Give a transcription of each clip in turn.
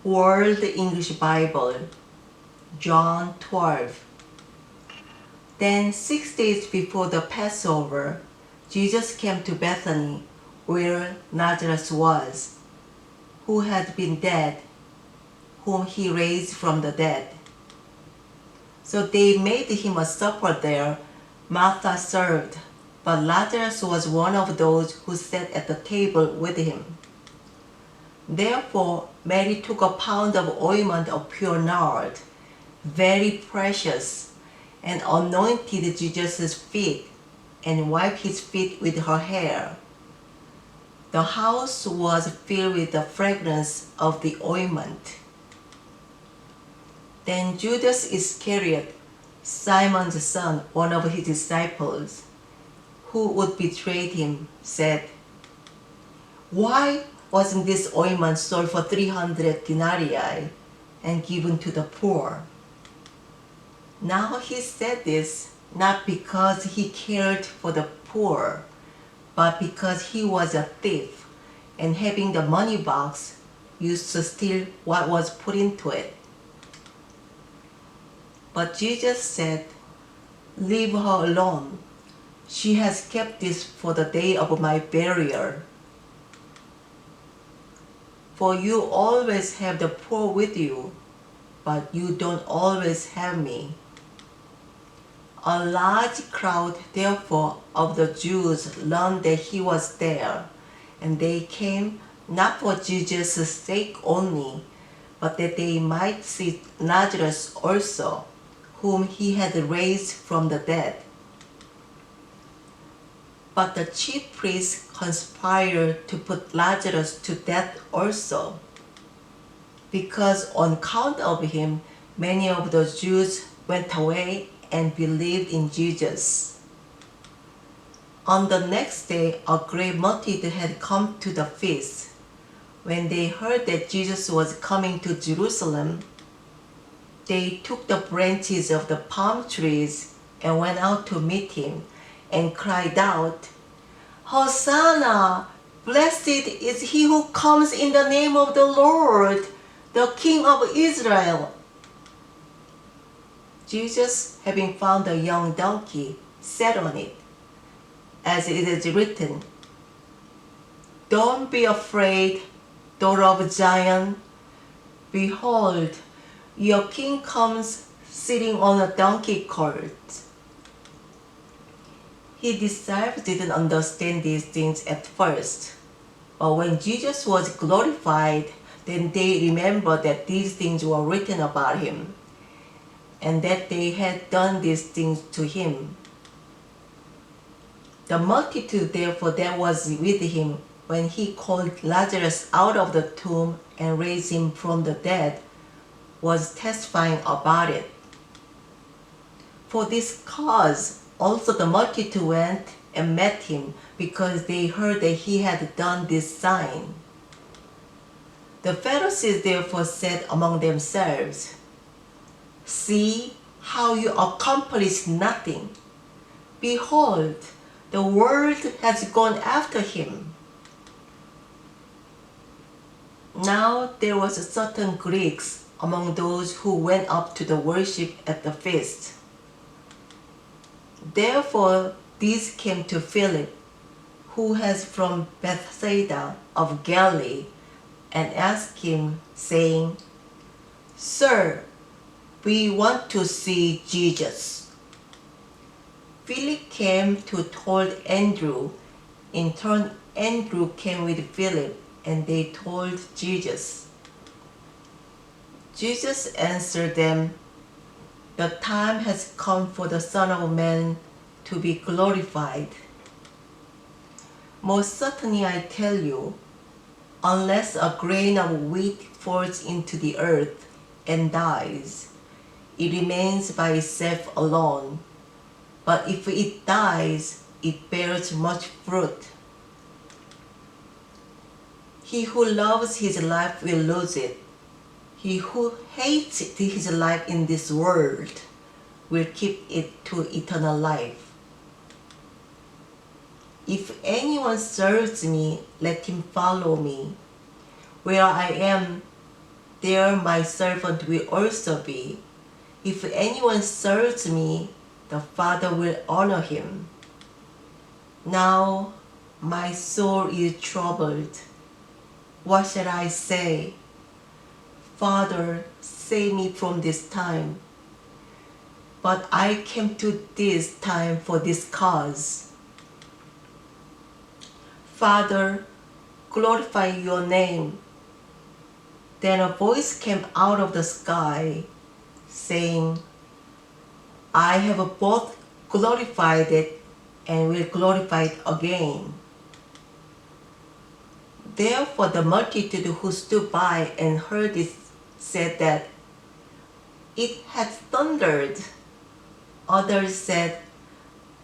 World English Bible, John 12. Then 6 days before the Passover, Jesus came to Bethany, where Lazarus was, who had been dead, whom he raised from the dead. So they made him a supper there. Martha served, but Lazarus was one of those who sat at the table with him. Therefore Mary took a pound of ointment of pure nard, very precious, and anointed Jesus' feet, and wiped his feet with her hair. The house was filled with the fragrance of the ointment. Then Judas Iscariot, Simon's son, one of his disciples, who would betray him, said, "Why wasn't this ointment sold for 300 denarii and given to the poor?" Now he said this not because he cared for the poor, but because he was a thief, and having the money box, used to steal what was put into it. But Jesus said, "Leave her alone. She has kept this for the day of my burial. For you always have the poor with you, but you don't always have me." A large crowd, therefore, of the Jews learned that he was there, and they came not for Jesus' sake only, but that they might see Lazarus also, whom he had raised from the dead. But the chief priests conspired to put Lazarus to death also, because on account of him many of the Jews went away and believed in Jesus. On the next day, a great multitude had come to the feast. When they heard that Jesus was coming to Jerusalem, they took the branches of the palm trees and went out to meet him and cried out, "Hosanna! Blessed is he who comes in the name of the Lord, the King of Israel." Jesus, having found a young donkey, sat on it, as it is written, "Don't be afraid, daughter of Zion. Behold, your king comes sitting on a donkey colt." His disciples didn't understand these things at first, but when Jesus was glorified, then they remembered that these things were written about him, and that they had done these things to him. The multitude therefore that was with him when he called Lazarus out of the tomb and raised him from the dead was testifying about it. For this cause also the multitude went and met him, because they heard that he had done this sign. The Pharisees therefore said among themselves, "See how you accomplish nothing. Behold, the world has gone after him." Now there was certain Greeks among those who went up to the worship at the feast. Therefore these came to Philip, who was from Bethsaida of Galilee, and asked him, saying, "Sir, we want to see Jesus." Philip came to told Andrew. In turn, Andrew came with Philip, and they told Jesus. Jesus answered them, "The time has come for the Son of Man to be glorified. Most certainly I tell you, unless a grain of wheat falls into the earth and dies, it remains by itself alone. But if it dies, it bears much fruit. He who loves his life will lose it. He who hates his life in this world will keep it to eternal life. If anyone serves me, let him follow me. Where I am, there my servant will also be. If anyone serves me, the Father will honor him. Now my soul is troubled. What shall I say? Father, save me from this time. But I came to this time for this cause. Father, glorify your name. Then a voice came out of the sky, saying, I have both glorified it and will glorify it again. Therefore the multitude who stood by and heard it said that it had thundered. Others said,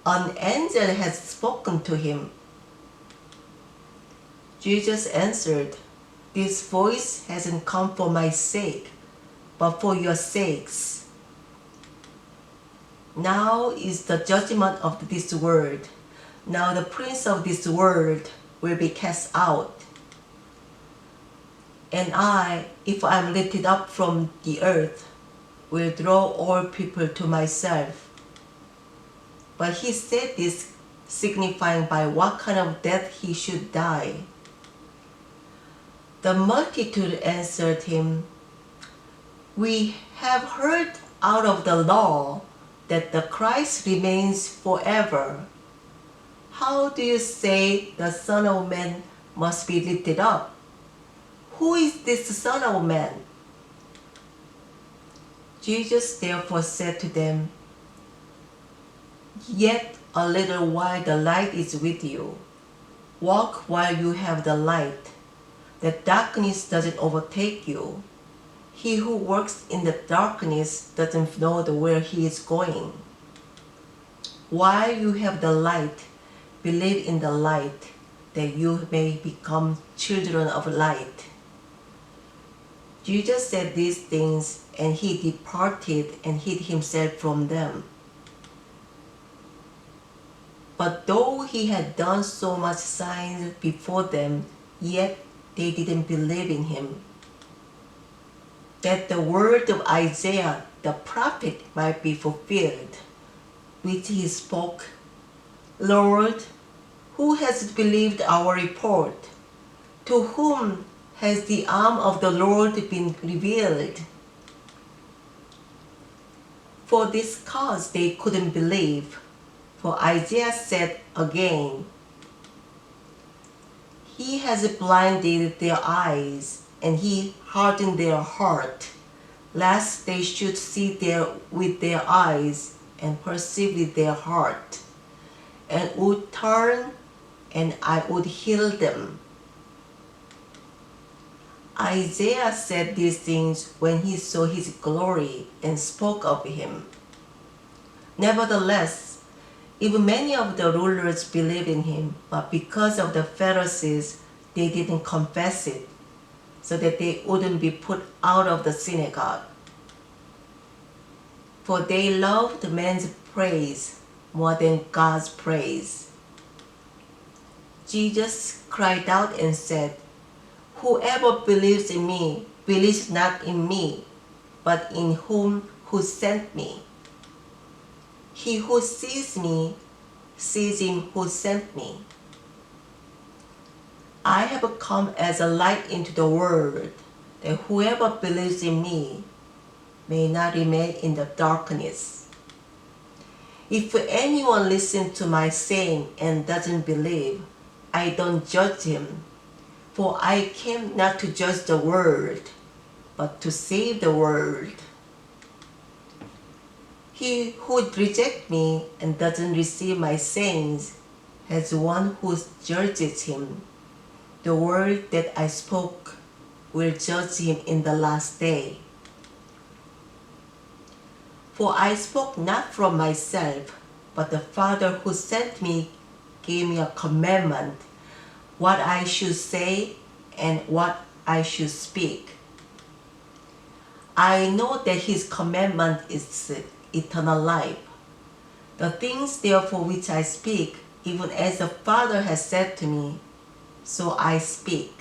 an angel has spoken to him. Jesus answered, this voice hasn't come for my sake, but for your sakes. Now is the judgment of this world. Now the prince of this world will be cast out. And I, if I am lifted up from the earth, will draw all people to myself. But he said this, signifying by what kind of death he should die. The multitude answered him, we have heard out of the law that the Christ remains forever. How do you say the Son of Man must be lifted up? Who is this Son of Man? Jesus therefore said to them, yet a little while the light is with you. Walk while you have the light, that darkness doesn't overtake you. He who works in the darkness doesn't know where he is going. While you have the light, believe in the light, that you may become children of light. Jesus said these things, and he departed and hid himself from them. But though he had done so much signs before them, yet they didn't believe in him. That the word of Isaiah the prophet might be fulfilled, which he spoke, Lord, who has believed our report? To whom has the arm of the Lord been revealed? For this cause they couldn't believe, for Isaiah said again, he has blinded their eyes, and he hardened their heart, lest they should see with their eyes and perceive with their heart, and would turn, and I would heal them. Isaiah said these things when he saw his glory and spoke of him. Nevertheless, even many of the rulers believed in him, but because of the Pharisees, they didn't confess it, so that they wouldn't be put out of the synagogue. For they loved man's praise more than God's praise. Jesus cried out and said, whoever believes in me believes not in me, but in whom who sent me. He who sees me sees him who sent me. I have come as a light into the world, that whoever believes in me may not remain in the darkness. If anyone listens to my saying and doesn't believe, I don't judge him, for I came not to judge the world, but to save the world. He who rejects me and doesn't receive my sayings has one who judges him. The word that I spoke will judge him in the last day. For I spoke not from myself, but the Father who sent me gave me a commandment, what I should say and what I should speak. I know that his commandment is eternal life. The things therefore which I speak, even as the Father has said to me, so I speak.